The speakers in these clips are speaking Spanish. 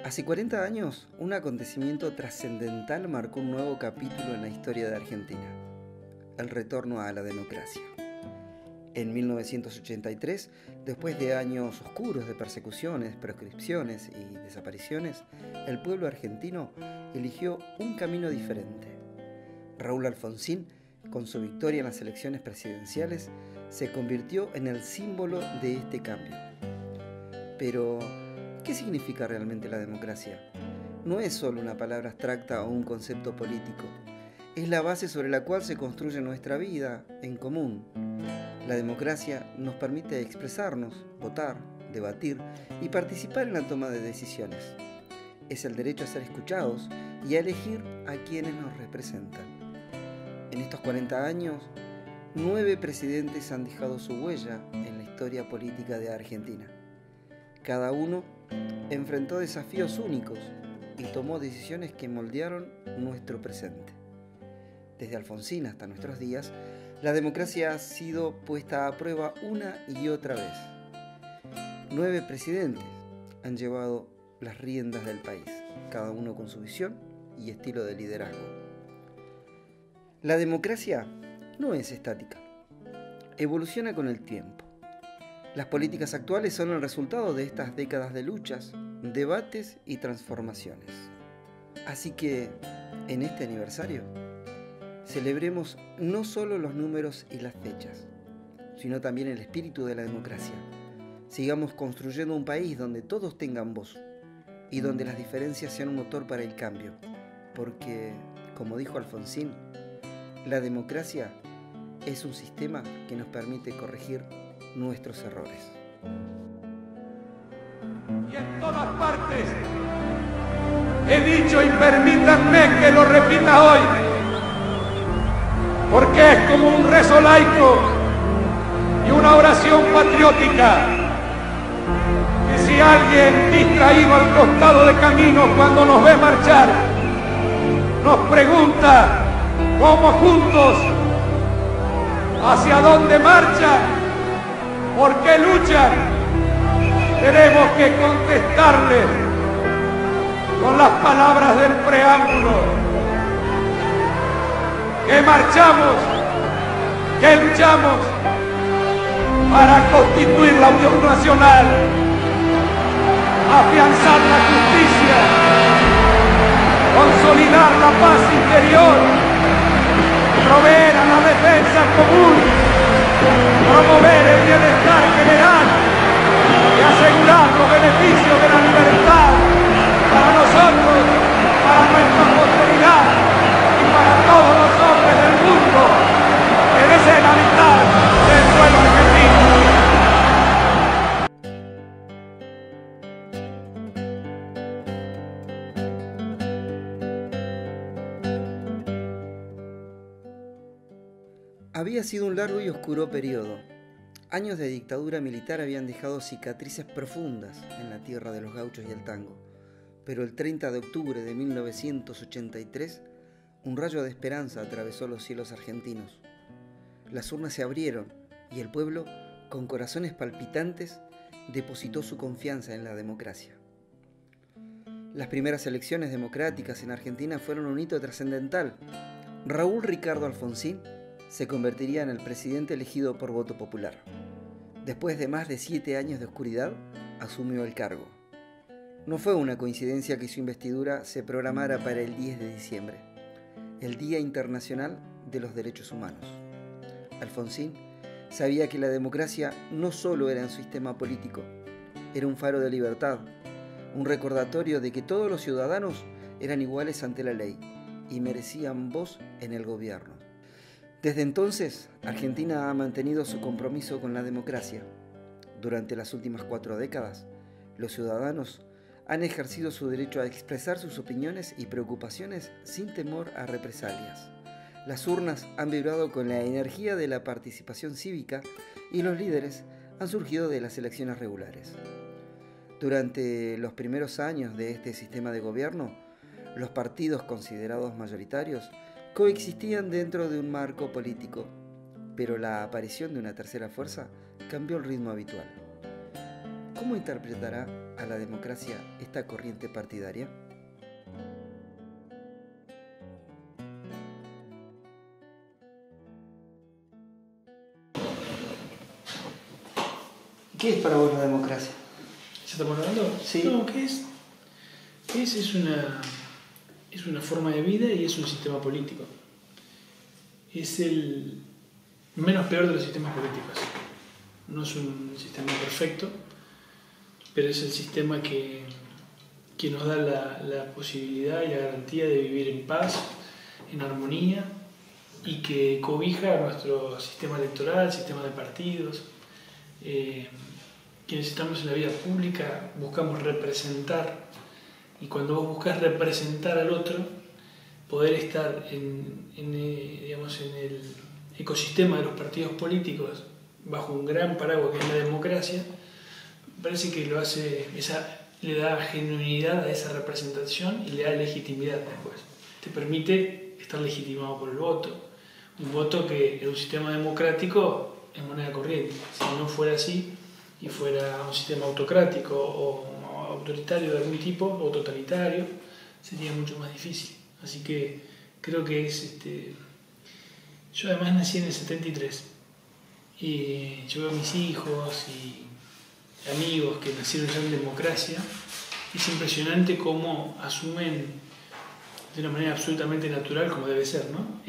Hace 40 años, un acontecimiento trascendental marcó un nuevo capítulo en la historia de Argentina: el retorno a la democracia. En 1983, después de años oscuros de persecuciones, proscripciones y desapariciones, el pueblo argentino eligió un camino diferente. Raúl Alfonsín, con su victoria en las elecciones presidenciales, se convirtió en el símbolo de este cambio. Pero, ¿qué significa realmente la democracia? No es solo una palabra abstracta o un concepto político. Es la base sobre la cual se construye nuestra vida en común. La democracia nos permite expresarnos, votar, debatir y participar en la toma de decisiones. Es el derecho a ser escuchados y a elegir a quienes nos representan. En estos 40 años, 9 presidentes han dejado su huella en la historia política de Argentina. Cada uno enfrentó desafíos únicos y tomó decisiones que moldearon nuestro presente. Desde Alfonsín hasta nuestros días, la democracia ha sido puesta a prueba una y otra vez. 9 presidentes han llevado las riendas del país, cada uno con su visión y estilo de liderazgo. La democracia no es estática, evoluciona con el tiempo. Las políticas actuales son el resultado de estas décadas de luchas, debates y transformaciones. Así que, en este aniversario, celebremos no solo los números y las fechas, sino también el espíritu de la democracia. Sigamos construyendo un país donde todos tengan voz y donde las diferencias sean un motor para el cambio, porque, como dijo Alfonsín, la democracia es un sistema que nos permite corregir nuestros errores. Y en todas partes he dicho, y permítanme que lo repita hoy, porque es como un rezo laico y una oración patriótica, que si alguien distraído al costado de camino cuando nos ve marchar nos pregunta cómo juntos, hacia dónde marchan, por qué luchan, tenemos que contestarles con las palabras del preámbulo: que marchamos, que luchamos para constituir la unión nacional, afianzar la justicia, consolidar la paz interior, proveer a la defensa común, promover el bienestar general y asegurar los beneficios de la libertad para nosotros, para nuestra posteridad y para todos los hombres del mundo que deseen habitar el suelo argentino. Había sido un largo y oscuro periodo. Años de dictadura militar habían dejado cicatrices profundas en la tierra de los gauchos y el tango. Pero el 30 de octubre de 1983, un rayo de esperanza atravesó los cielos argentinos. Las urnas se abrieron y el pueblo, con corazones palpitantes, depositó su confianza en la democracia. Las primeras elecciones democráticas en Argentina fueron un hito trascendental. Raúl Ricardo Alfonsín se convertiría en el presidente elegido por voto popular. Después de más de 7 años de oscuridad, asumió el cargo. No fue una coincidencia que su investidura se programara para el 10 de diciembre, el Día Internacional de los Derechos Humanos. Alfonsín sabía que la democracia no solo era un sistema político, era un faro de libertad, un recordatorio de que todos los ciudadanos eran iguales ante la ley y merecían voz en el gobierno. Desde entonces, Argentina ha mantenido su compromiso con la democracia. Durante las últimas 4 décadas, los ciudadanos han ejercido su derecho a expresar sus opiniones y preocupaciones sin temor a represalias. Las urnas han vibrado con la energía de la participación cívica y los líderes han surgido de las elecciones regulares. Durante los primeros años de este sistema de gobierno, los partidos considerados mayoritarios coexistían dentro de un marco político, pero la aparición de una tercera fuerza cambió el ritmo habitual. ¿Cómo interpretará a la democracia esta corriente partidaria? ¿Qué es para vos la democracia? ¿Ya estamos hablando? Sí. No, ¿qué es? Es una forma de vida y es un sistema político. Es el menos peor de los sistemas políticos. No es un sistema perfecto, pero es el sistema que nos da la posibilidad y la garantía de vivir en paz, en armonía, y que cobija nuestro sistema electoral, sistema de partidos. Quienes estamos en la vida pública buscamos representar, y cuando vos buscas representar al otro, poder estar en el ecosistema de los partidos políticos bajo un gran paraguas que es la democracia, parece que le da genuinidad a esa representación y le da legitimidad después. Te permite estar legitimado por el voto, un voto que en un sistema democrático es moneda corriente. Si no fuera así y fuera un sistema autocrático o autoritario de algún tipo o totalitario, sería mucho más difícil. Así que creo que yo además nací en el 73 y yo veo a mis hijos y amigos que nacieron ya en democracia. Es impresionante cómo asumen de una manera absolutamente natural, como debe ser, ¿no?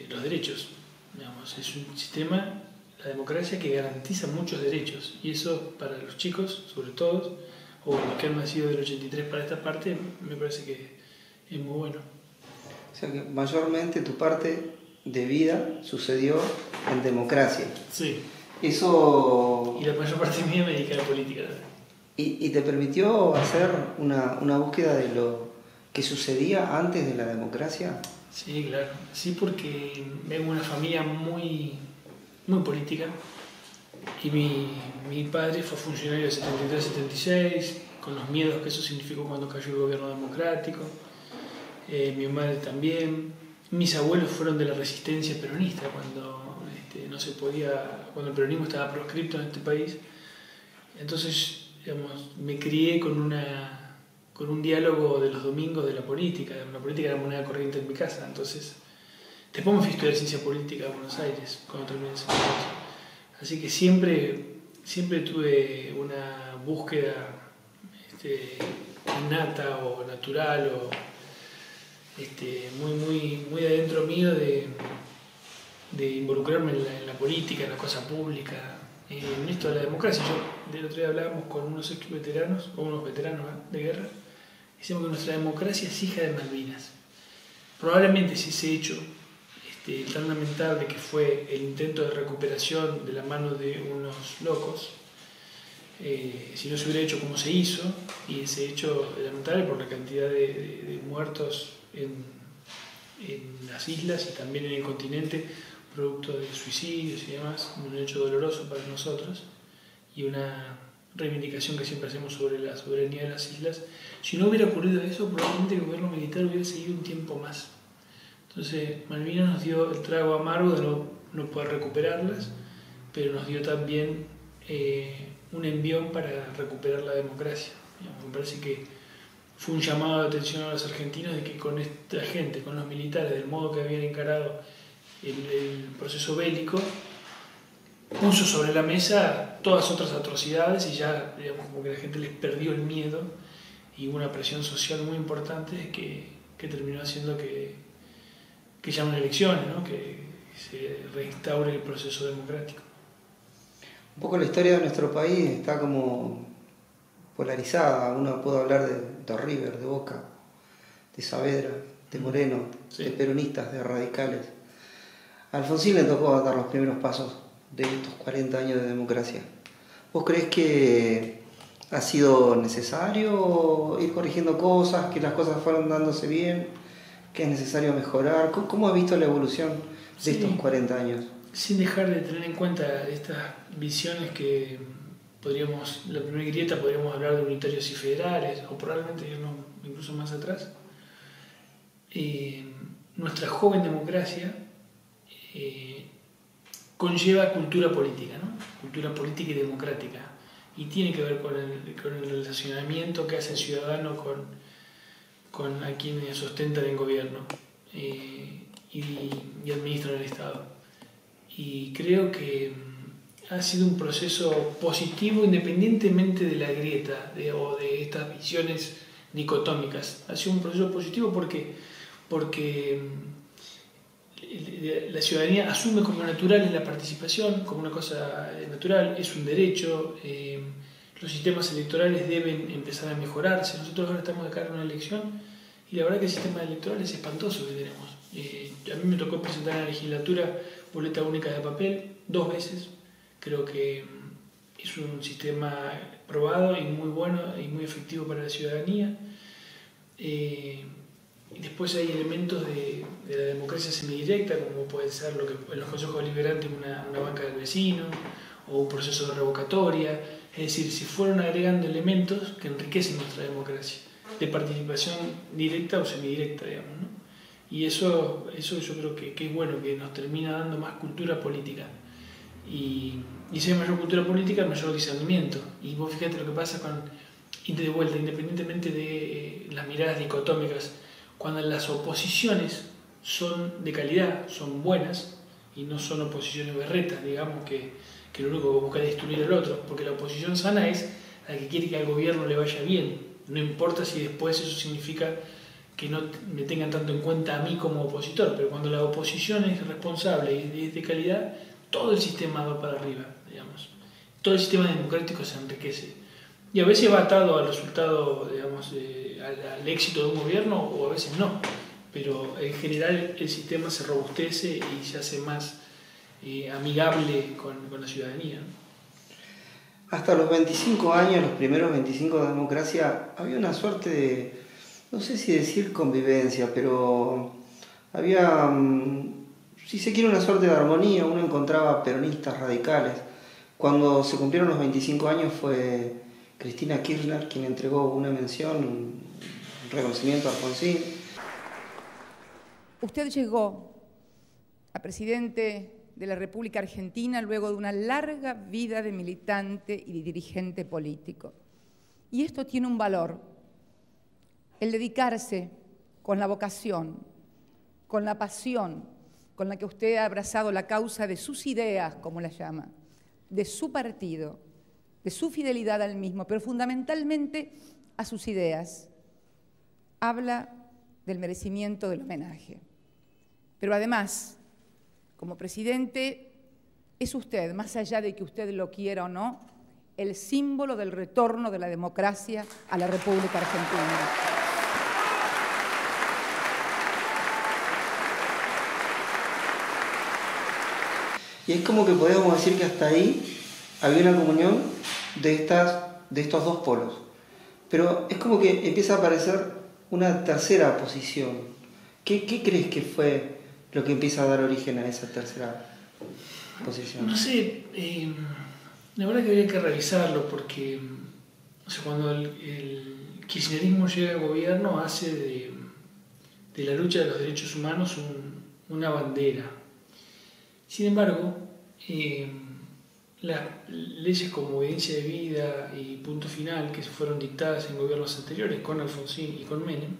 Los derechos. Digamos, es un sistema, la democracia, que garantiza muchos derechos, y eso para los chicos, sobre todo, o los que han nacido del 83 para esta parte, me parece que es muy bueno. O sea que mayormente tu parte de vida sucedió en democracia. Sí. Eso... Y la mayor parte de mi vida me dediqué a la política. ¿Y te permitió hacer una búsqueda de lo que sucedía antes de la democracia? Sí, claro. Sí, porque vengo de una familia muy, muy política. Y mi padre fue funcionario de 73-76, con los miedos que eso significó cuando cayó el gobierno democrático. Mi madre también. Mis abuelos fueron de la resistencia peronista cuando no se podía, cuando el peronismo estaba proscripto en este país. Entonces, digamos, me crié con un diálogo de los domingos de la política. La política era moneda corriente en mi casa. Entonces, después me fui a estudiar ciencia política en Buenos Aires cuando terminé el secundario. Así que siempre tuve una búsqueda innata o natural o muy adentro mío de involucrarme en la política, en la cosa pública, en esto de la democracia. Del otro día hablábamos con unos veteranos de guerra, y decíamos que nuestra democracia es hija de Malvinas. Probablemente si ese hecho tan lamentable que fue el intento de recuperación de la mano de unos locos, si no se hubiera hecho como se hizo, y ese hecho lamentable por la cantidad de muertos en las islas y también en el continente, producto de suicidios y demás, un hecho doloroso para nosotros y una reivindicación que siempre hacemos sobre la soberanía de las islas. Si no hubiera ocurrido eso, probablemente el gobierno militar hubiera seguido un tiempo más. Entonces, Malvinas nos dio el trago amargo de no poder recuperarlas, pero nos dio también un envión para recuperar la democracia. Me parece que fue un llamado de atención a los argentinos de que con esta gente, con los militares, del modo que habían encarado el proceso bélico, puso sobre la mesa todas otras atrocidades y ya, digamos, como que la gente les perdió el miedo y hubo una presión social muy importante que terminó haciendo que llamen elecciones, ¿no? Que se reinstaure el proceso democrático. Un poco la historia de nuestro país está como polarizada. Uno puede hablar de River, de Boca, de Saavedra, de Moreno, sí, de peronistas, de radicales. A Alfonsín le tocó dar los primeros pasos de estos 40 años de democracia. ¿Vos creés que ha sido necesario ir corrigiendo cosas, que las cosas fueron dándose bien, que es necesario mejorar? ¿Cómo has visto la evolución de estos 40 años? Sin dejar de tener en cuenta estas visiones que podríamos, la primera grieta podríamos hablar de unitarios y federales, o probablemente irnos incluso más atrás. Nuestra joven democracia conlleva cultura política, ¿no? Cultura política y democrática. y tiene que ver con el relacionamiento que hace el ciudadano con a quienes ostentan el gobierno y administran el Estado. Y creo que ha sido un proceso positivo independientemente de la grieta o de estas visiones dicotómicas. Ha sido un proceso positivo porque la ciudadanía asume como natural la participación, como una cosa natural, es un derecho. Los sistemas electorales deben empezar a mejorarse. Nosotros ahora estamos de cara a una elección y la verdad que el sistema electoral es espantoso que tenemos. A mí me tocó presentar en la legislatura boleta única de papel 2 veces. Creo que es un sistema probado y muy bueno y muy efectivo para la ciudadanía. Y después hay elementos de la democracia semidirecta, como puede ser lo que en los consejos deliberantes una banca del vecino o un proceso de revocatoria. Es decir, se fueron agregando elementos que enriquecen nuestra democracia, de participación directa o semidirecta, digamos, ¿no? Y eso yo creo que es bueno, que nos termina dando más cultura política. Y si hay mayor cultura política, mayor discernimiento. Y vos fíjate lo que pasa de vuelta, independientemente de las miradas dicotómicas, cuando las oposiciones son de calidad, son buenas, y no son oposiciones berretas, digamos, que lo único que busca es destruir al otro, porque la oposición sana es la que quiere que al gobierno le vaya bien, no importa si después eso significa que no me tengan tanto en cuenta a mí como opositor, pero cuando la oposición es responsable y es de calidad, todo el sistema va para arriba, digamos. Todo el sistema democrático se enriquece. Y a veces va atado al resultado, digamos, al éxito de un gobierno, o a veces no. Pero en general el sistema se robustece y se hace más amigable con la ciudadanía. Hasta los 25 años, los primeros 25 de democracia, había una suerte de, no sé si decir convivencia, pero había, si se quiere, una suerte de armonía. Uno encontraba peronistas radicales. Cuando se cumplieron los 25 años fue Cristina Kirchner quien entregó una mención, un reconocimiento a Alfonsín. Usted llegó a presidente de la República Argentina luego de una larga vida de militante y de dirigente político. Y esto tiene un valor, el dedicarse con la vocación, con la pasión con la que usted ha abrazado la causa de sus ideas, como las llama, de su partido, de su fidelidad al mismo, pero fundamentalmente a sus ideas. Habla del merecimiento del homenaje. Pero además, como presidente, es usted, más allá de que usted lo quiera o no, el símbolo del retorno de la democracia a la República Argentina. Y es como que podemos decir que hasta ahí había una comunión de estos dos polos. Pero es como que empieza a aparecer una tercera posición. ¿Qué crees que fue lo que empieza a dar origen a esa tercera posición? No sé, la verdad que habría que revisarlo porque cuando el kirchnerismo llega al gobierno hace de la lucha de los derechos humanos una bandera. Sin embargo, las leyes como evidencia de vida y punto final que fueron dictadas en gobiernos anteriores con Alfonsín y con Menem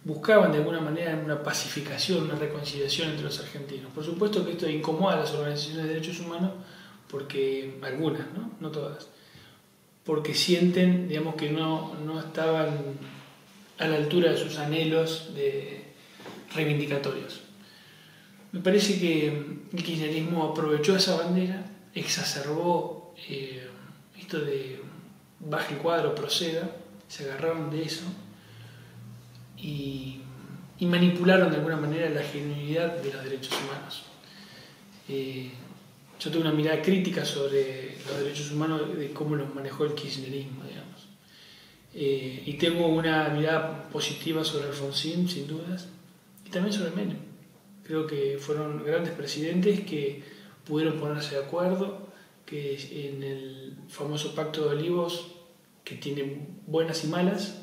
buscaban de alguna manera una pacificación, una reconciliación entre los argentinos. Por supuesto que esto incomoda a las organizaciones de derechos humanos, porque algunas, no todas, porque sienten, digamos, que no estaban a la altura de sus anhelos reivindicatorios. Me parece que el kirchnerismo aprovechó esa bandera, exacerbó esto de baje el cuadro, proceda, se agarraron de eso y manipularon de alguna manera la genuinidad de los derechos humanos. Yo tengo una mirada crítica sobre los derechos humanos, de cómo los manejó el kirchnerismo, digamos. Y tengo una mirada positiva sobre Alfonsín, sin dudas, y también sobre Menem. Creo que fueron grandes presidentes que pudieron ponerse de acuerdo, que en el famoso Pacto de Olivos, que tiene buenas y malas,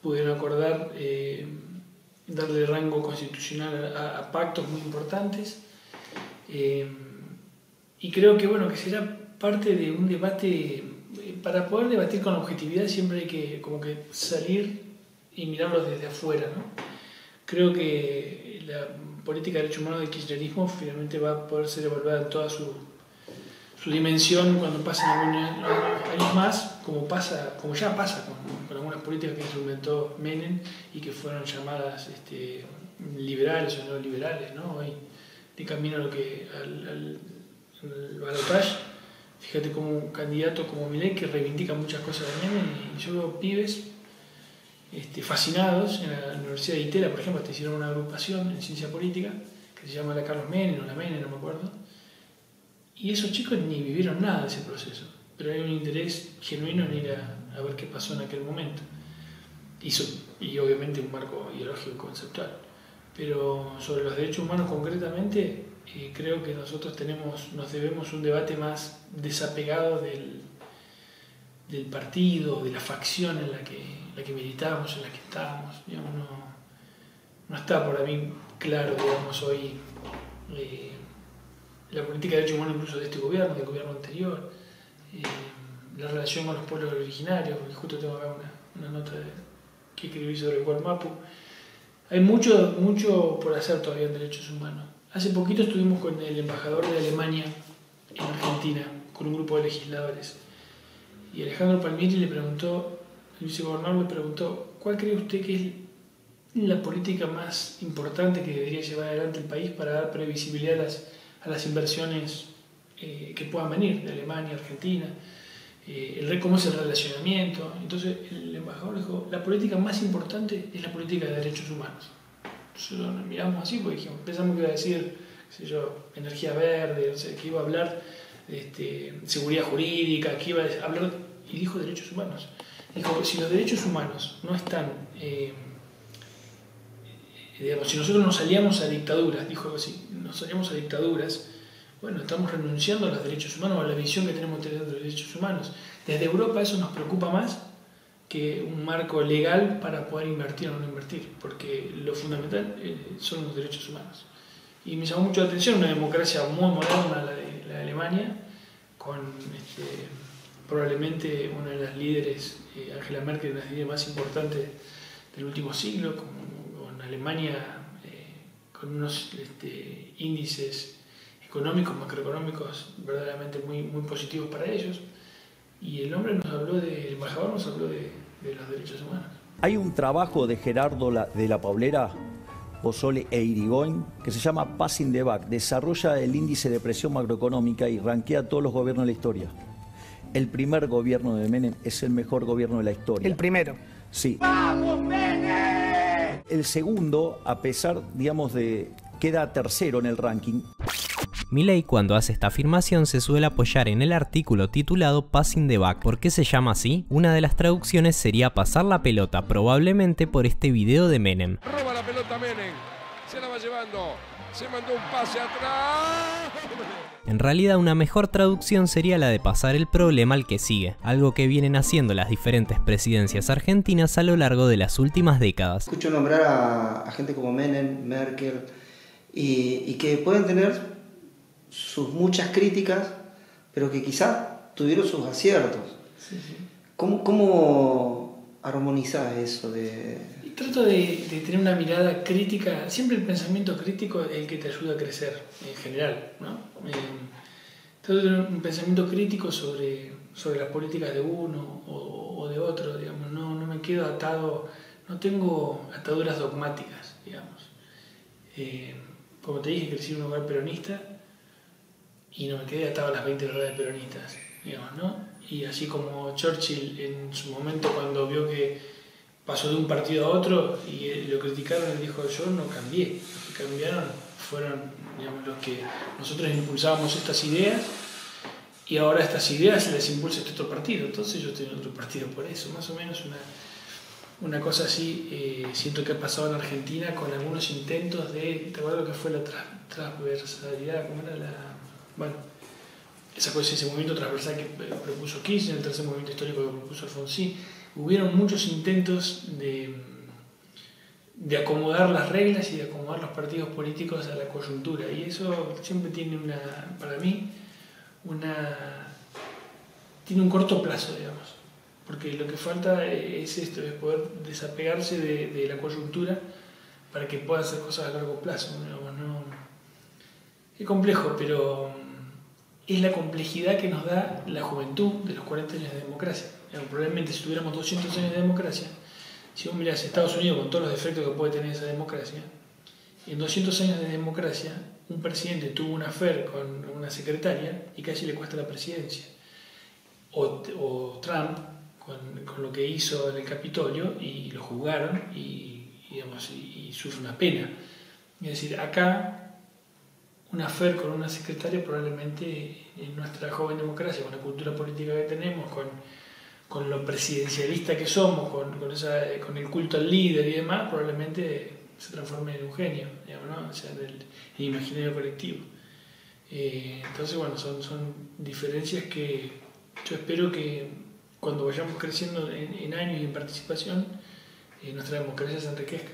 pudieron acordar darle rango constitucional a pactos muy importantes. Y creo que, que será parte de un debate para poder debatir con objetividad siempre hay que como que salir y mirarlo desde afuera, ¿no? Creo que la política de derechos humanos del kirchnerismo finalmente va a poder ser evaluada en toda su dimensión cuando pasen algunos años más, como ya pasa con algunas políticas que instrumentó Menem y que fueron llamadas liberales o neoliberales, ¿no? Hoy, de camino a lo que al balotaje, fíjate como un candidato como Milei que reivindica muchas cosas de Menem, y yo veo pibes fascinados en la Universidad de Itela, por ejemplo, hicieron una agrupación en ciencia política que se llama la Carlos Menem o la Menem, no me acuerdo, y esos chicos ni vivieron nada de ese proceso, pero hay un interés genuino en ir a ver qué pasó en aquel momento, y obviamente un marco ideológico y conceptual. Pero sobre los derechos humanos concretamente, creo que nosotros nos debemos un debate más desapegado del partido, de la facción en la que militamos, en la que estamos. Digamos, no está por mí claro, digamos, hoy la política de derechos humanos incluso de este gobierno, del gobierno anterior, la relación con los pueblos originarios, porque justo tengo acá una nota que escribí sobre el Gualmapu. Hay mucho por hacer todavía en derechos humanos. Hace poquito estuvimos con el embajador de Alemania en Argentina, con un grupo de legisladores. Y Alejandro Palmieri el vicegobernador le preguntó, ¿cuál cree usted que es la política más importante que debería llevar adelante el país para dar previsibilidad a las inversiones que puedan venir de Alemania, Argentina? Cómo es el relacionamiento. Entonces el embajador dijo, la política más importante es la política de derechos humanos. Entonces nos miramos así porque dijimos, pensamos que iba a decir, qué sé yo, energía verde, no sé, que iba a hablar de seguridad jurídica, que iba a hablar, y dijo derechos humanos. Dijo, si los derechos humanos no están, digamos, si nosotros nos aliamos a dictaduras, dijo así, nos aliamos a dictaduras, bueno, estamos renunciando a los derechos humanos, a la visión que tenemos de los derechos humanos. Desde Europa eso nos preocupa más que un marco legal para poder invertir o no invertir, porque lo fundamental son los derechos humanos. Y me llamó mucho la atención una democracia muy moderna, la de Alemania, con probablemente una de las líderes, Angela Merkel, una de las líderes más importantes del último siglo, con Alemania con unos índices económicos, macroeconómicos verdaderamente muy positivos para ellos, y el embajador nos habló de los derechos humanos. Hay un trabajo de Gerardo de la Paulera, Pozzoli e Irigoyen que se llama Passing the Buck. Desarrolla el índice de presión macroeconómica y rankea a todos los gobiernos de la historia. El primer gobierno de Menem es el mejor gobierno de la historia. ¿El primero? Sí. ¡Vamos, Menem! El segundo, a pesar, digamos, queda tercero en el ranking. Milei, cuando hace esta afirmación, se suele apoyar en el artículo titulado Passing the Buck. ¿Por qué se llama así? Una de las traducciones sería pasar la pelota, probablemente por este video de Menem. Roba la pelota Menem, se la va llevando, se mandó un pase atrás. En realidad, una mejor traducción sería la de pasar el problema al que sigue, algo que vienen haciendo las diferentes presidencias argentinas a lo largo de las últimas décadas. Escucho nombrar a gente como Menem, Merkel, y que pueden tener sus muchas críticas, pero que quizás tuvieron sus aciertos. Sí, sí. ¿Cómo armonizás eso? Trato de tener una mirada crítica, siempre el pensamiento crítico es el que te ayuda a crecer, en general, ¿no? Trato de tener un pensamiento crítico sobre las políticas de uno o de otro, digamos, no me quedo atado, no tengo ataduras dogmáticas, digamos. Como te dije, crecí en un hogar peronista, y no me quedé atado a las 20 horas de peronistas, digamos, ¿no? Y así como Churchill en su momento cuando vio que pasó de un partido a otro y lo criticaron, él dijo, yo no cambié, los que cambiaron fueron, digamos, los que nosotros impulsábamos estas ideas y ahora estas ideas se las impulsa este otro partido, entonces yo estoy en otro partido por eso, más o menos una cosa así. Siento que ha pasado en Argentina con algunos intentos ¿te acuerdas lo que fue la transversalidad? ¿Cómo era bueno, ese movimiento transversal que propuso Kirchner, el tercer movimiento histórico que propuso Alfonsín? Hubieron muchos intentos de acomodar las reglas y de acomodar los partidos políticos a la coyuntura, y eso siempre tiene para mí una tiene un corto plazo, digamos. Porque lo que falta es esto, es poder desapegarse de la coyuntura para que pueda hacer cosas a largo plazo. Digamos, ¿no? Es complejo, pero es la complejidad que nos da la juventud de los 40 años de democracia. Digamos, probablemente si tuviéramos 200 años de democracia, si vos mirás Estados Unidos con todos los defectos que puede tener esa democracia, en 200 años de democracia, un presidente tuvo una affair con una secretaria y casi le cuesta la presidencia. O Trump, con lo que hizo en el Capitolio, y lo juzgaron y sufre una pena. Es decir, acá, una affair con una secretaria probablemente en nuestra joven democracia, con la cultura política que tenemos, con lo presidencialista que somos, con el culto al líder y demás, probablemente se transforme en un genio, digamos, ¿no? O sea, en el imaginario colectivo. Entonces, bueno, son diferencias que yo espero que cuando vayamos creciendo en años y en participación, nuestra democracia se enriquezca.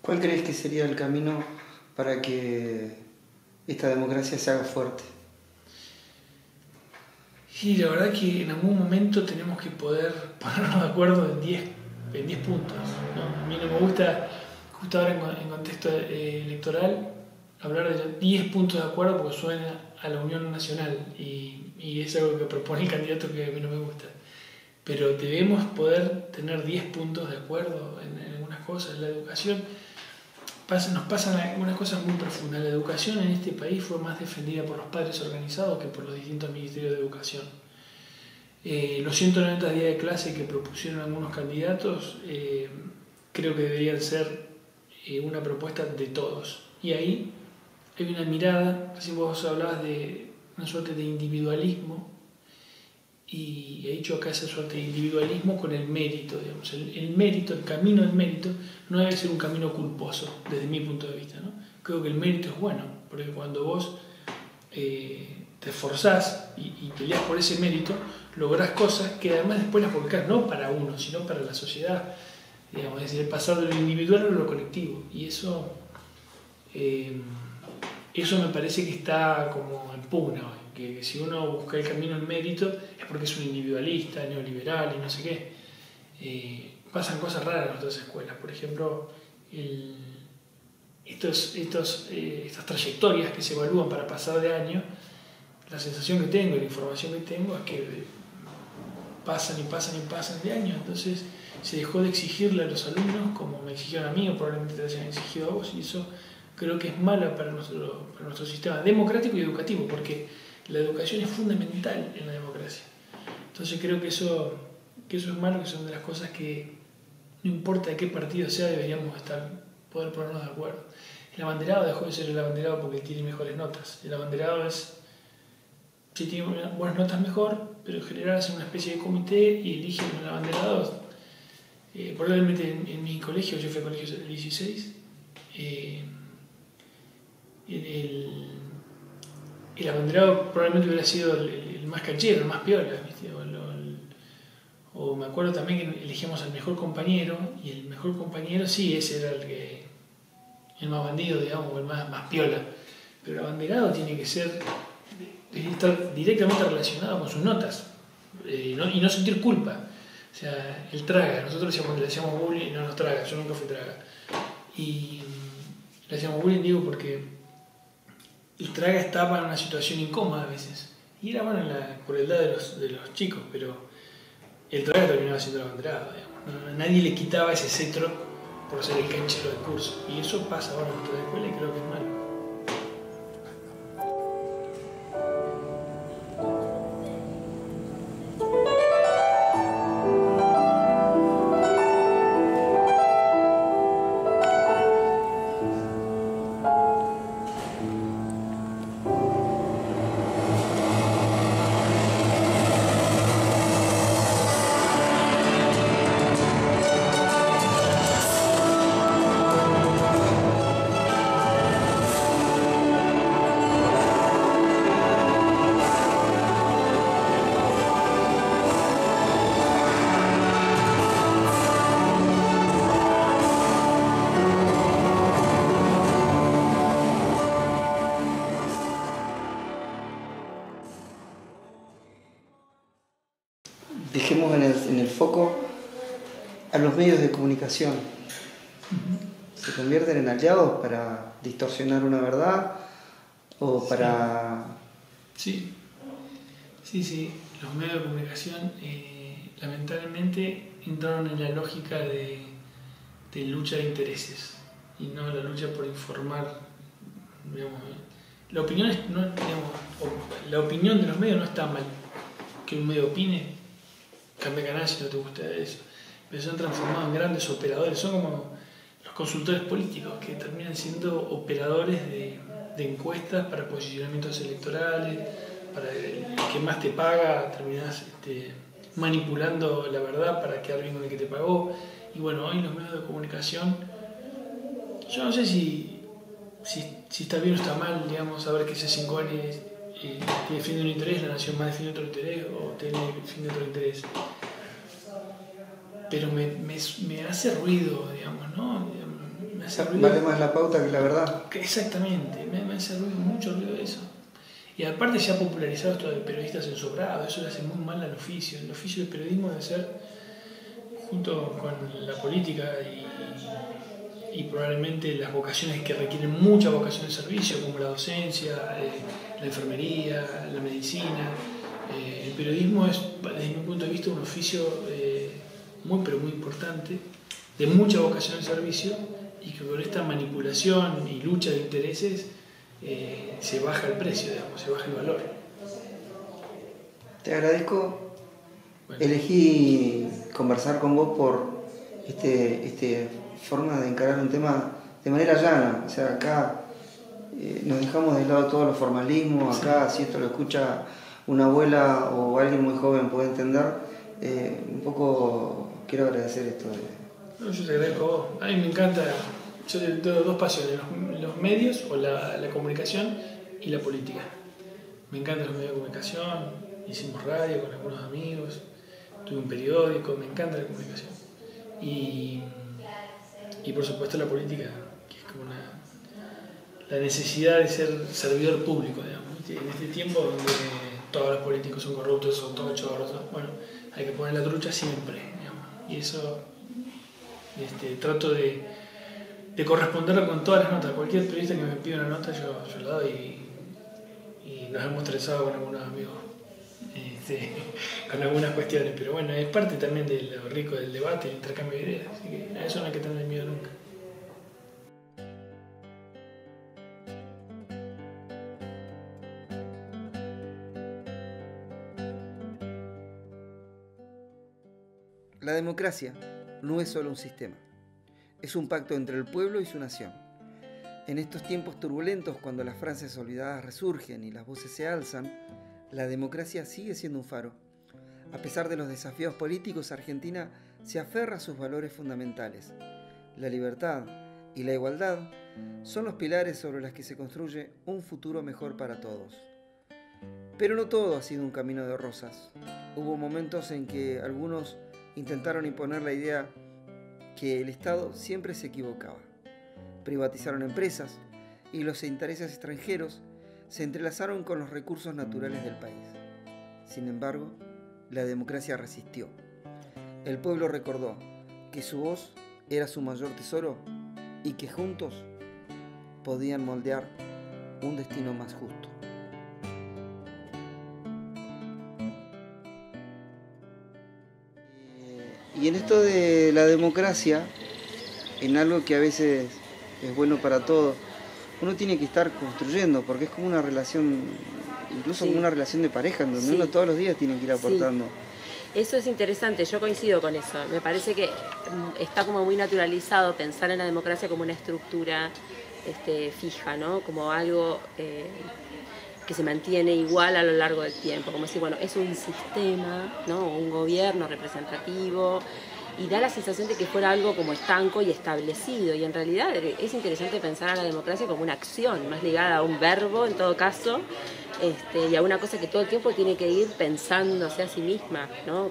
¿Cuál crees que sería el camino para que esta democracia se haga fuerte? Sí, la verdad que en algún momento tenemos que poder ponernos de acuerdo en 10 puntos, ¿no? A mí no me gusta, justo ahora en contexto electoral, hablar de los 10 puntos de acuerdo porque suena a la Unión Nacional y es algo que propone el candidato que a mí no me gusta. Pero debemos poder tener 10 puntos de acuerdo en algunas cosas. La educación, nos pasan algunas cosas muy profundas. La educación en este país fue más defendida por los padres organizados que por los distintos ministerios de educación. Los 190 días de clase que propusieron algunos candidatos creo que deberían ser una propuesta de todos. Y ahí hay una mirada, así vos hablabas de una suerte de individualismo, y he dicho acá esa suerte de individualismo con el mérito, digamos. El mérito, el camino del mérito no debe ser un camino culposo desde mi punto de vista, ¿no? Creo que el mérito es bueno, porque cuando vos te esforzás y peleás por ese mérito, lográs cosas que además después las volcás no para uno, sino para la sociedad, digamos, es decir, pasar de lo individual a lo colectivo, y eso me parece que está como en pugna hoy. Que si uno busca el camino del mérito es porque es un individualista, neoliberal y no sé qué. Pasan cosas raras en otras escuelas. Por ejemplo, estas trayectorias que se evalúan para pasar de año, la sensación que tengo y la información que tengo es que pasan y pasan y pasan de año. Entonces se dejó de exigirle a los alumnos como me exigieron a mí o probablemente te hayan exigido a vos, y eso creo que es malo para nuestro sistema democrático y educativo, porque la educación es fundamental en la democracia. Entonces creo que eso es malo, que son de las cosas que no importa de qué partido sea, deberíamos poder ponernos de acuerdo. El abanderado dejó de ser el abanderado porque tiene mejores notas. El abanderado si tiene buenas notas mejor, pero en general hacen una especie de comité y eligen el abanderado. Probablemente en mi colegio, yo fui a colegio del 16, el abanderado probablemente hubiera sido el más canchero, el más piola, ¿viste? O me acuerdo también que elegíamos al mejor compañero, y el mejor compañero sí, ese era el más bandido, digamos, o el más piola. Pero el abanderado tiene que estar directamente relacionado con sus notas, y no sentir culpa. O sea, el traga, nosotros le decíamos bullying, no nos traga, yo nunca fui traga. Y le decíamos bullying, digo, porque el traga estaba en una situación incómoda a veces. Y era bueno la crueldad de los chicos, pero el traga terminaba siendo el abanderado, digamos. Nadie le quitaba ese cetro por ser el canchero del curso. Y eso pasa ahora en nuestra escuela y creo que es malo. poco a los medios de comunicación. ¿Se convierten en aliados para distorsionar una verdad o para...? Sí. Los medios de comunicación lamentablemente entraron en la lógica de lucha de intereses y no la lucha por informar. Digamos, la opinión la opinión de los medios no está mal. Que un medio opine, cambia canal si no te gusta eso. Pero se han transformado en grandes operadores. Son como los consultores políticos que terminan siendo operadores de encuestas para posicionamientos electorales. Para el que más te paga, terminás manipulando la verdad para quedar bien con el que te pagó. Y bueno, hoy los medios de comunicación, yo no sé si está bien o está mal, digamos, saber que C5N te defiende un interés, La Nación más defiende otro interés, o TN defiende otro interés. Pero me hace ruido, digamos, ¿no? Me hace ruido. Vale más la pauta que la verdad. Exactamente, me hace ruido, mucho ruido eso. Y aparte se ha popularizado esto de periodistas ensobrados, eso le hace muy mal al oficio. El oficio del periodismo debe ser, junto con la política y probablemente las vocaciones que requieren mucha vocación de servicio, como la docencia, la enfermería, la medicina. El periodismo es, desde mi punto de vista, un oficio muy pero muy importante, de mucha vocación de servicio, y que con esta manipulación y lucha de intereses se baja el precio, digamos, se baja el valor. Te agradezco. Bueno. Elegí conversar con vos por forma de encarar un tema de manera llana. O sea, acá nos dejamos de lado todos los formalismos. Acá, si esto lo escucha una abuela o alguien muy joven puede entender. Un poco quiero agradecer esto. No, yo te agradezco a vos. A mí me encanta. Yo tengo dos pasiones, los medios o la comunicación y la política. Me encantan los medios de comunicación, hicimos radio con algunos amigos, tuve un periódico, me encanta la comunicación. Y por supuesto la política, que es como la necesidad de ser servidor público, digamos. En este tiempo donde todos los políticos son corruptos, son todos chorros, bueno, hay que poner la trucha siempre, digamos. Y eso trato de corresponderlo con todas las notas. Cualquier periodista que me pida una nota, yo la doy y nos hemos estresado con algunos amigos con algunas cuestiones. Pero bueno, es parte también de lo rico del debate, el intercambio de ideas. Así que a eso no hay que tener miedo nunca. La democracia no es solo un sistema. Es un pacto entre el pueblo y su nación. En estos tiempos turbulentos, cuando las frases olvidadas resurgen y las voces se alzan, la democracia sigue siendo un faro. A pesar de los desafíos políticos, Argentina se aferra a sus valores fundamentales. La libertad y la igualdad son los pilares sobre los que se construye un futuro mejor para todos. Pero no todo ha sido un camino de rosas. Hubo momentos en que algunos intentaron imponer la idea que el Estado siempre se equivocaba. Privatizaron empresas y los intereses extranjeros se entrelazaron con los recursos naturales del país. Sin embargo, la democracia resistió. El pueblo recordó que su voz era su mayor tesoro y que juntos podían moldear un destino más justo. Y en esto de la democracia, en algo que a veces es bueno para todos, uno tiene que estar construyendo, porque es como una relación, incluso como una relación de pareja, en donde uno todos los días tiene que ir aportando. Eso es interesante, yo coincido con eso. Me parece que está como muy naturalizado pensar en la democracia como una estructura fija, ¿no? Como algo que se mantiene igual a lo largo del tiempo, como decir, bueno, es un sistema, ¿no? Un gobierno representativo, y da la sensación de que fuera algo como estanco y establecido, y en realidad es interesante pensar a la democracia como una acción, más ligada a un verbo en todo caso, y a una cosa que todo el tiempo tiene que ir pensándose a sí misma, ¿no?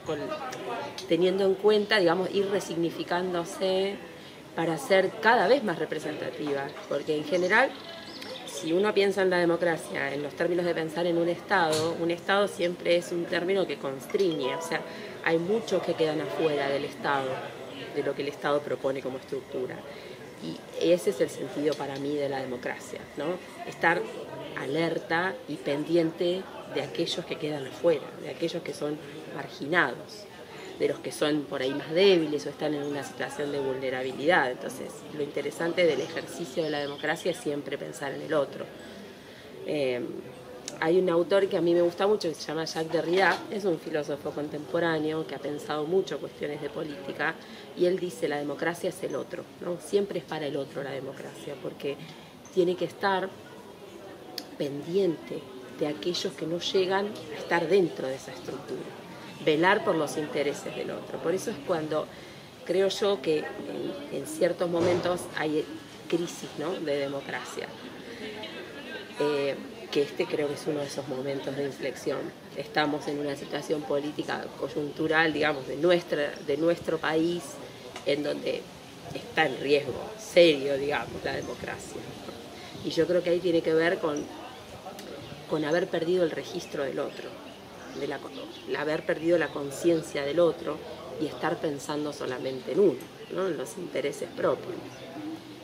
Teniendo en cuenta, digamos, ir resignificándose para ser cada vez más representativa, porque en general, si uno piensa en la democracia en los términos de pensar en un Estado siempre es un término que constriñe, o sea, hay muchos que quedan afuera del Estado, de lo que el Estado propone como estructura. Y ese es el sentido para mí de la democracia, ¿no? Estar alerta y pendiente de aquellos que quedan afuera, de aquellos que son marginados, de los que son por ahí más débiles o están en una situación de vulnerabilidad. Entonces, lo interesante del ejercicio de la democracia es siempre pensar en el otro. Hay un autor que a mí me gusta mucho que se llama Jacques Derrida, es un filósofo contemporáneo que ha pensado mucho cuestiones de política, y él dice: la democracia es el otro, ¿no? Siempre es para el otro la democracia, porque tiene que estar pendiente de aquellos que no llegan a estar dentro de esa estructura, velar por los intereses del otro. Por eso es cuando creo yo que en ciertos momentos hay crisis, ¿no?, de democracia. Que creo que es uno de esos momentos de inflexión. Estamos en una situación política coyuntural, digamos, de nuestro país, en donde está en riesgo serio, digamos, la democracia. Y yo creo que ahí tiene que ver con haber perdido el registro del otro, haber perdido la conciencia del otro y estar pensando solamente en uno, ¿no?, en los intereses propios,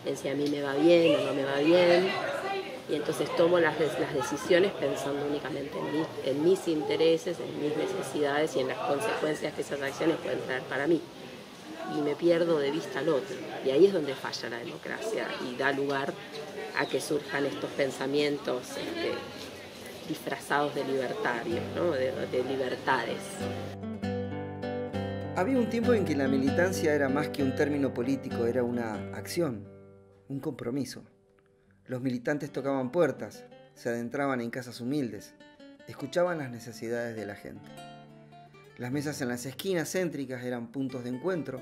en si a mí me va bien o no me va bien. Y entonces tomo las decisiones pensando únicamente en mis intereses, en mis necesidades y en las consecuencias que esas acciones pueden traer para mí. Y me pierdo de vista al otro. Y ahí es donde falla la democracia y da lugar a que surjan estos pensamientos disfrazados de libertarios, ¿no?, de libertades. Había un tiempo en que la militancia era más que un término político, era una acción, un compromiso. Los militantes tocaban puertas, se adentraban en casas humildes, escuchaban las necesidades de la gente. Las mesas en las esquinas céntricas eran puntos de encuentro,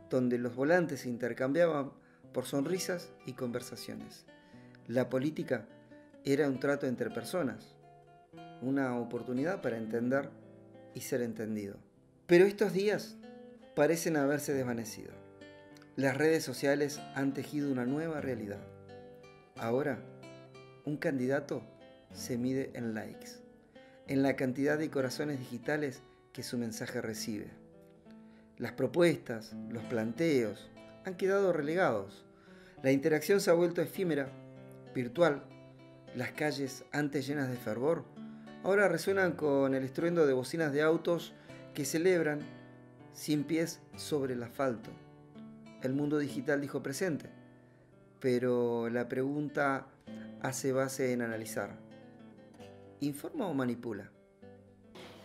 donde los volantes se intercambiaban por sonrisas y conversaciones. La política era un trato entre personas, una oportunidad para entender y ser entendido. Pero estos días parecen haberse desvanecido. Las redes sociales han tejido una nueva realidad. Ahora, un candidato se mide en likes, en la cantidad de corazones digitales que su mensaje recibe. Las propuestas, los planteos han quedado relegados. La interacción se ha vuelto efímera, virtual. Las calles, antes llenas de fervor, ahora resuenan con el estruendo de bocinas de autos que celebran sin pies sobre el asfalto. El mundo digital dijo presente. Pero la pregunta hace base en analizar: ¿informa o manipula?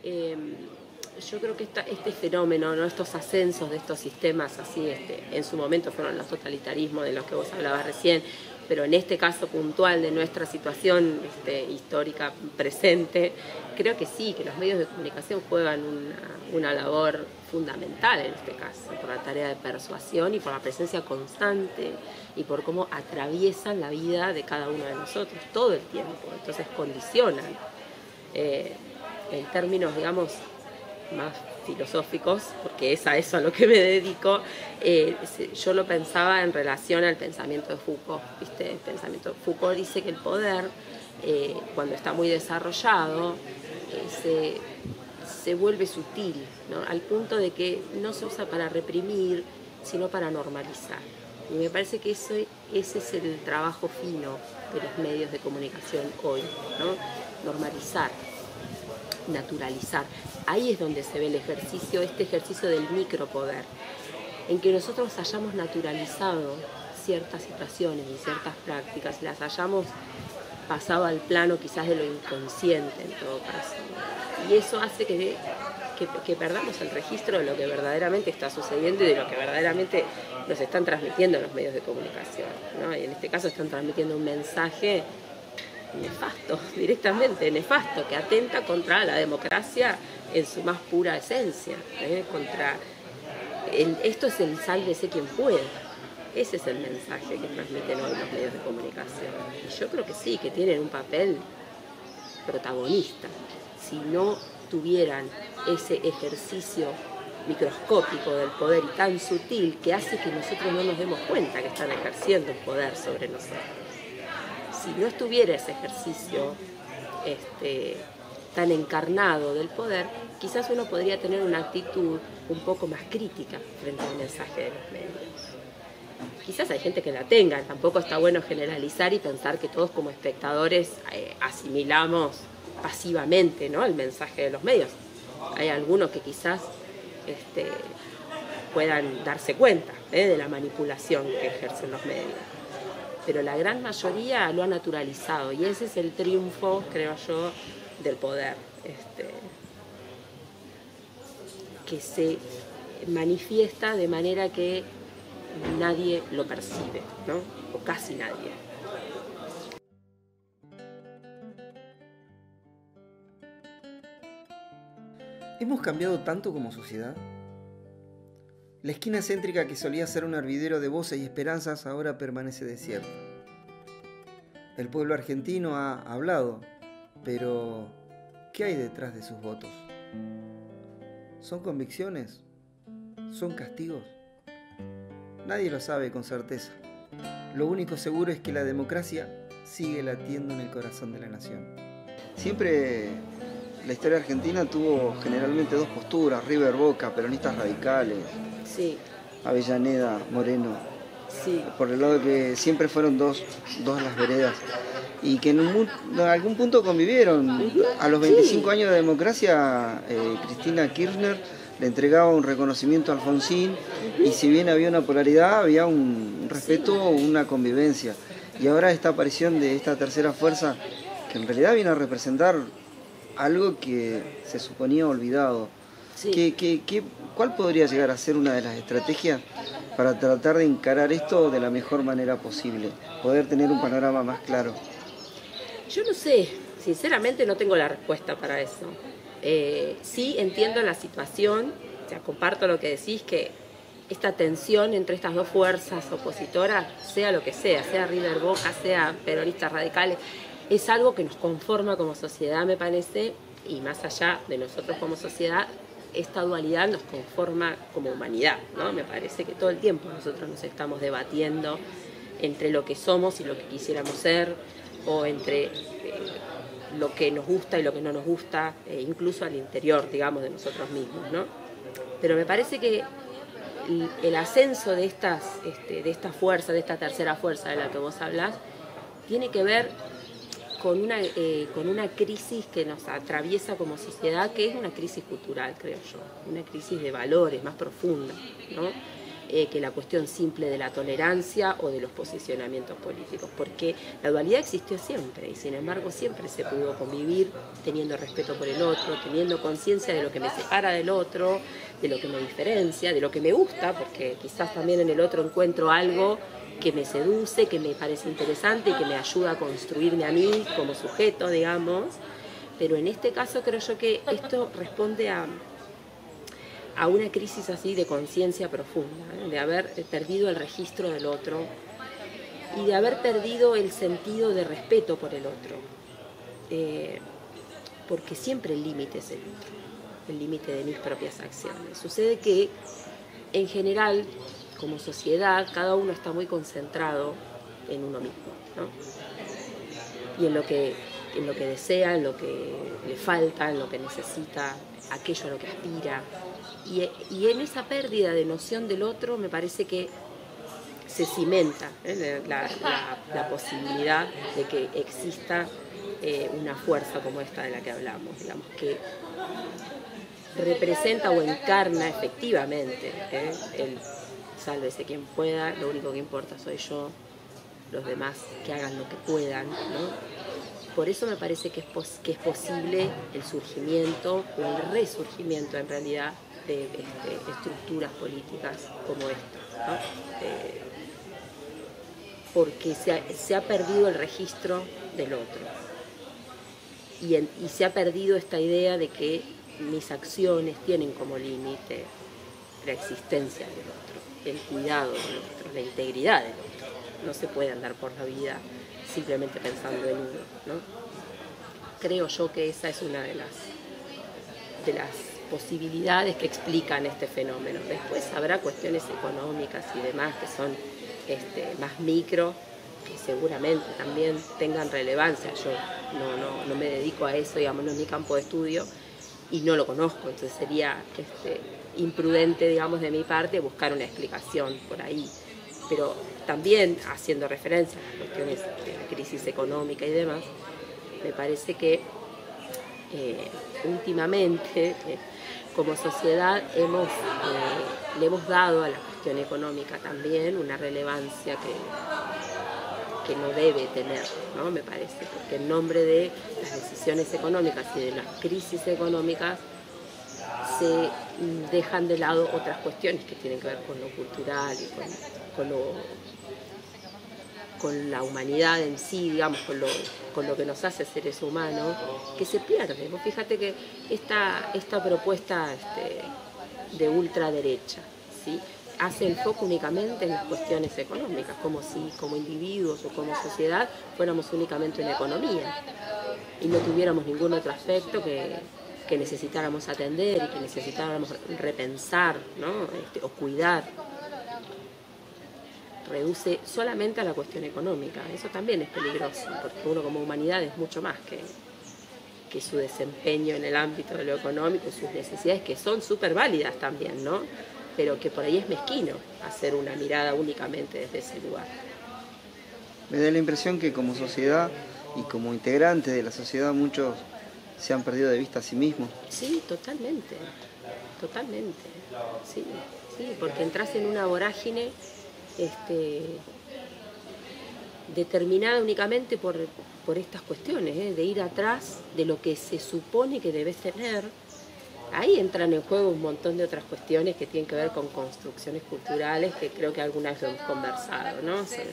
Yo creo que este fenómeno, ¿no?, estos ascensos de estos sistemas así, en su momento fueron los totalitarismos de los que vos hablabas recién, pero en este caso puntual de nuestra situación histórica presente, creo que sí, que los medios de comunicación juegan una labor fundamental en este caso, por la tarea de persuasión y por la presencia constante y por cómo atraviesan la vida de cada uno de nosotros todo el tiempo. Entonces condicionan, en términos, digamos, más filosóficos, porque es a eso a lo que me dedico, yo lo pensaba en relación al pensamiento de Foucault, ¿viste? El pensamiento de Foucault dice que el poder, cuando está muy desarrollado, se vuelve sutil, ¿no?, al punto de que no se usa para reprimir, sino para normalizar. Y me parece que ese es el trabajo fino de los medios de comunicación hoy, ¿no? Normalizar, naturalizar. Ahí es donde se ve el ejercicio, este ejercicio del micropoder, en que nosotros hayamos naturalizado ciertas situaciones y ciertas prácticas, las hayamos pasado al plano quizás de lo inconsciente en todo caso. Y eso hace que perdamos el registro de lo que verdaderamente está sucediendo y de lo que verdaderamente nos están transmitiendo los medios de comunicación, ¿no? Y en este caso están transmitiendo un mensaje nefasto, directamente nefasto, que atenta contra la democracia en su más pura esencia, esto es el sálvese quien pueda. Ese es el mensaje que transmiten hoy los medios de comunicación. Y yo creo que sí, que tienen un papel protagonista. Si no tuvieran ese ejercicio microscópico del poder y tan sutil que hace que nosotros no nos demos cuenta que están ejerciendo un poder sobre nosotros. Si no estuviera ese ejercicio tan encarnado del poder, quizás uno podría tener una actitud un poco más crítica frente al mensaje de los medios. Quizás hay gente que la tenga, tampoco está bueno generalizar y pensar que todos como espectadores asimilamos pasivamente, ¿no?, el mensaje de los medios. Hay algunos que quizás puedan darse cuenta de la manipulación que ejercen los medios. Pero la gran mayoría lo ha naturalizado y ese es el triunfo, creo yo, del poder, que se manifiesta de manera que nadie lo percibe, ¿no?, o casi nadie. ¿Hemos cambiado tanto como sociedad? La esquina céntrica que solía ser un hervidero de voces y esperanzas ahora permanece desierta. El pueblo argentino ha hablado, pero ¿qué hay detrás de sus votos? ¿Son convicciones? ¿Son castigos? Nadie lo sabe con certeza. Lo único seguro es que la democracia sigue latiendo en el corazón de la nación. Siempre la historia argentina tuvo generalmente dos posturas, River, Boca, peronistas radicales, sí, Avellaneda, Moreno, sí, por el lado que siempre fueron dos las veredas y que en algún punto convivieron. A los 25 años de democracia, Cristina Kirchner le entregaba un reconocimiento a Alfonsín y si bien había una polaridad, había un respeto, una convivencia. Y ahora esta aparición de esta tercera fuerza, que en realidad viene a representar algo que se suponía olvidado. sí. ¿Cuál podría llegar a ser una de las estrategias para tratar de encarar esto de la mejor manera posible? Poder tener un panorama más claro. Yo no sé, sinceramente no tengo la respuesta para eso. Sí entiendo la situación, o sea, comparto lo que decís, que esta tensión entre estas dos fuerzas opositoras, sea lo que sea River, Boca, sea peronistas radicales, es algo que nos conforma como sociedad, me parece, y más allá de nosotros como sociedad, esta dualidad nos conforma como humanidad, ¿no? Me parece que todo el tiempo nosotros nos estamos debatiendo entre lo que somos y lo que quisiéramos ser, o entre lo que nos gusta y lo que no nos gusta, incluso al interior, digamos, de nosotros mismos, ¿no? Pero me parece que el ascenso de esta fuerza, de esta tercera fuerza de la que vos hablás, tiene que ver con una crisis que nos atraviesa como sociedad, que es una crisis cultural, creo yo, una crisis de valores más profunda, ¿no?, que la cuestión simple de la tolerancia o de los posicionamientos políticos, porque la dualidad existió siempre y sin embargo siempre se pudo convivir teniendo respeto por el otro, teniendo conciencia de lo que me separa del otro, de lo que me diferencia, de lo que me gusta, porque quizás también en el otro encuentro algo que me seduce, que me parece interesante y que me ayuda a construirme a mí como sujeto, digamos. Pero en este caso creo yo que esto responde a una crisis así de conciencia profunda, de haber perdido el registro del otro y de haber perdido el sentido de respeto por el otro. Porque siempre el límite es el otro, el límite de mis propias acciones. Sucede que, en general, como sociedad, cada uno está muy concentrado en uno mismo, ¿no? Y en lo que desea, en lo que le falta, en lo que necesita, aquello a lo que aspira. Y en esa pérdida de noción del otro me parece que se cimenta la posibilidad de que exista una fuerza como esta de la que hablamos, digamos, que representa o encarna efectivamente el sálvese quien pueda, lo único que importa soy yo, los demás que hagan lo que puedan, ¿no? Por eso me parece que es posible el surgimiento o el resurgimiento en realidad de estructuras políticas como esta, ¿no? Porque se ha perdido el registro del otro y se ha perdido esta idea de que mis acciones tienen como límite la existencia del otro, el cuidado del otro, la integridad del otro. No se puede andar por la vida simplemente pensando en uno, ¿no? Creo yo que esa es una de las posibilidades que explican este fenómeno. Después habrá cuestiones económicas y demás que son más micro que seguramente también tengan relevancia. Yo no me dedico a eso, digamos, no es mi campo de estudio y no lo conozco, entonces sería imprudente, digamos, de mi parte buscar una explicación por ahí. Pero también haciendo referencia a las cuestiones de la crisis económica y demás, me parece que últimamente como sociedad le hemos dado a la cuestión económica también una relevancia que no debe tener, ¿no? Me parece, porque en nombre de las decisiones económicas y de las crisis económicas se dejan de lado otras cuestiones que tienen que ver con lo cultural y con la humanidad en sí, digamos, con lo que nos hace seres humanos, que se pierde. Vos fíjate que esta propuesta de ultraderecha, ¿sí?, hace el foco únicamente en las cuestiones económicas, como si como individuos o como sociedad fuéramos únicamente una economía y no tuviéramos ningún otro aspecto que necesitáramos atender y que necesitáramos repensar, ¿no? O cuidar. Reduce solamente a la cuestión económica. Eso también es peligroso, porque uno como humanidad es mucho más que su desempeño en el ámbito de lo económico y sus necesidades, que son súper válidas también, ¿no? Pero que por ahí es mezquino hacer una mirada únicamente desde ese lugar. Me da la impresión que como sociedad y como integrantes de la sociedad muchos se han perdido de vista a sí mismos. Sí, totalmente, sí, porque entras en una vorágine determinada únicamente por estas cuestiones, de ir atrás de lo que se supone que debes tener. Ahí entran en juego un montón de otras cuestiones que tienen que ver con construcciones culturales, que creo que alguna vez lo hemos conversado, ¿no? Sobre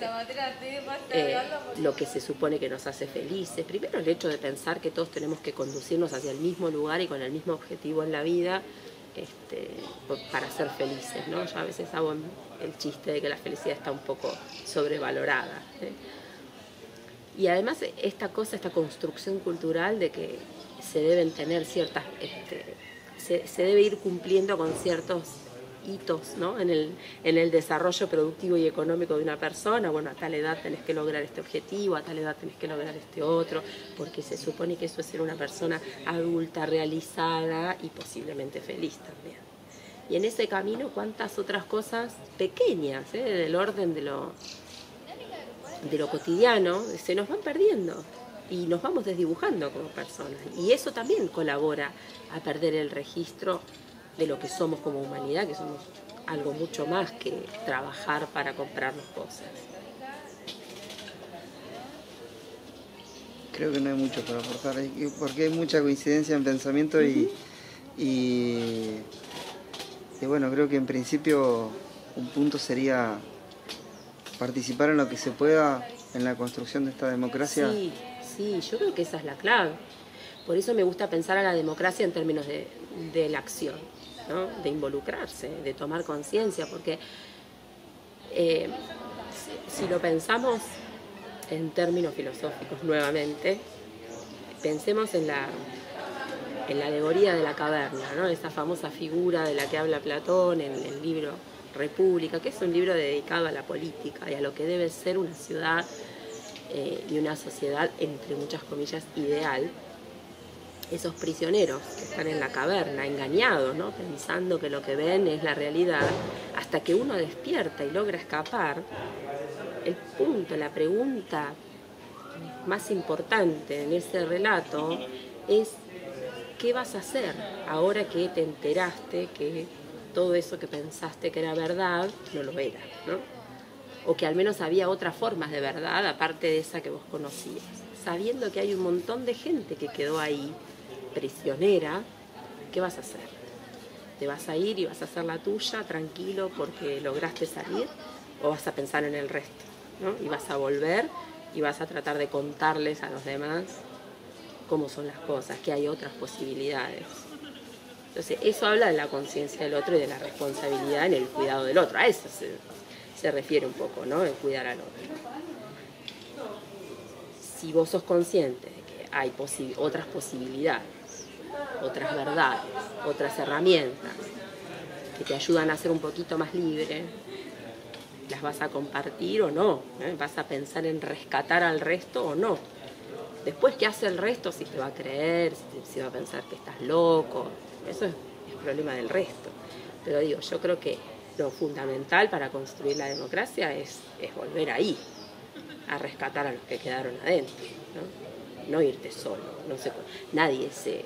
lo que se supone que nos hace felices. Primero, el hecho de pensar que todos tenemos que conducirnos hacia el mismo lugar y con el mismo objetivo en la vida, para ser felices, ¿no? Yo a veces hago el chiste de que la felicidad está un poco sobrevalorada, ¿eh? Y además esta construcción cultural de que se deben tener ciertas, se debe ir cumpliendo con ciertos hitos, ¿no? en el desarrollo productivo y económico de una persona. Bueno, a tal edad tenés que lograr este objetivo, a tal edad tenés que lograr este otro, porque se supone que eso es ser una persona adulta, realizada y posiblemente feliz también. Y en ese camino, cuántas otras cosas pequeñas, del orden de lo cotidiano, se nos van perdiendo y nos vamos desdibujando como personas. Y eso también colabora a perder el registro de lo que somos como humanidad, que somos algo mucho más que trabajar para comprarnos cosas. Creo que no hay mucho para aportar, porque hay mucha coincidencia en pensamiento y bueno, creo que en principio un punto sería participar en lo que se pueda en la construcción de esta democracia. Sí, yo creo que esa es la clave. Por eso me gusta pensar a la democracia en términos de la acción, ¿no? De involucrarse, de tomar conciencia, porque si lo pensamos en términos filosóficos nuevamente, pensemos en la alegoría de la caverna, ¿no? Esa famosa figura de la que habla Platón en el libro República, que es un libro dedicado a la política y a lo que debe ser una ciudad y una sociedad, entre muchas comillas, ideal. Esos prisioneros que están en la caverna, engañados, ¿no? Pensando que lo que ven es la realidad, hasta que uno despierta y logra escapar. El punto, la pregunta más importante en ese relato es: ¿qué vas a hacer ahora que te enteraste que todo eso que pensaste que era verdad no lo era, ¿no? O que al menos había otras formas de verdad aparte de esa que vos conocías, sabiendo que hay un montón de gente que quedó ahí prisionera. ¿Qué vas a hacer? ¿Te vas a ir y vas a hacer la tuya tranquilo porque lograste salir? ¿O vas a pensar en el resto, ¿no? Y vas a volver y vas a tratar de contarles a los demás cómo son las cosas, que hay otras posibilidades. Entonces, eso habla de la conciencia del otro y de la responsabilidad en el cuidado del otro. A eso se refiere un poco, ¿no? El cuidar al otro. Si vos sos consciente de que hay otras posibilidades, otras verdades, otras herramientas que te ayudan a ser un poquito más libre, las vas a compartir o no, vas a pensar en rescatar al resto o no. Después, ¿qué hace el resto? Si te va a creer, si va a pensar que estás loco, eso es problema del resto. Pero digo, yo creo que lo fundamental para construir la democracia es volver ahí, a rescatar a los que quedaron adentro, no irte solo. Nadie se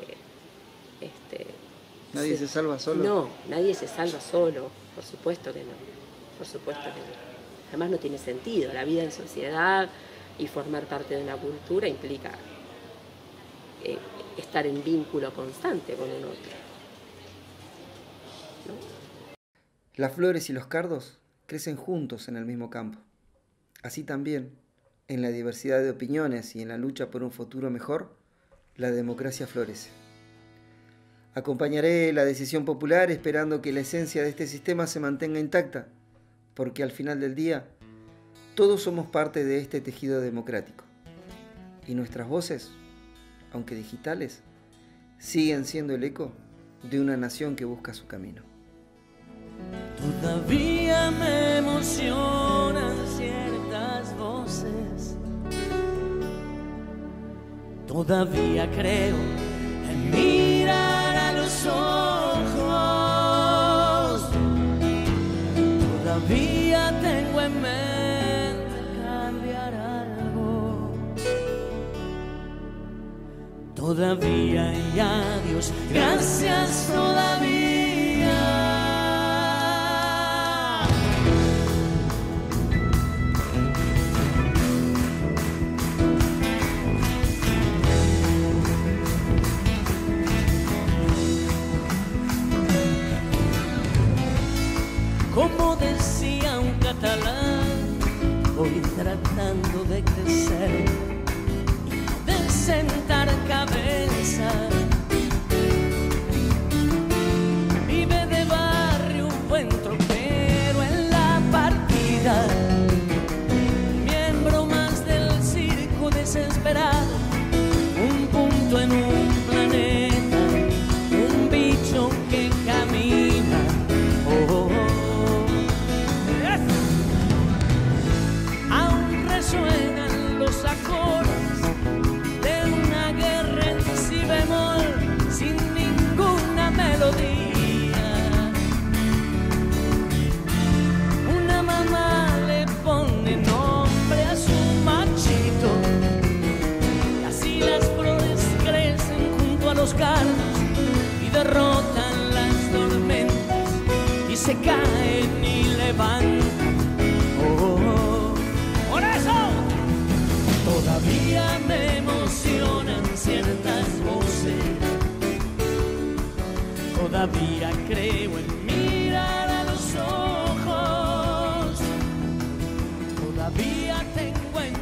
salva solo. No, nadie se salva solo, por supuesto que no. Por supuesto que no. Además no tiene sentido. La vida en sociedad y formar parte de una cultura implica estar en vínculo constante con un otro, ¿no? Las flores y los cardos crecen juntos en el mismo campo. Así también, en la diversidad de opiniones y en la lucha por un futuro mejor, la democracia florece. Acompañaré la decisión popular esperando que la esencia de este sistema se mantenga intacta, porque al final del día, todos somos parte de este tejido democrático. Y nuestras voces, aunque digitales, siguen siendo el eco de una nación que busca su camino. Todavía me emocionan ciertas voces. Todavía creo en mirar a los ojos. Todavía tengo en mente cambiar algo. Todavía y a Dios gracias todavía. Como decía un catalán, voy tratando de crecer y de sentar cabeza. Vive de barrio un buen tropero en la partida, miembro más del circo desesperado, un punto en un planeta, un bicho que camina. Oh, suenan los acordes de una guerra en si bemol sin ninguna melodía. Una mamá le pone nombre a su machito y así las flores crecen junto a los cardos y derrotan las tormentas y se caen y levantan. Todavía me emocionan ciertas voces. Todavía creo en mirar a los ojos. Todavía tengo en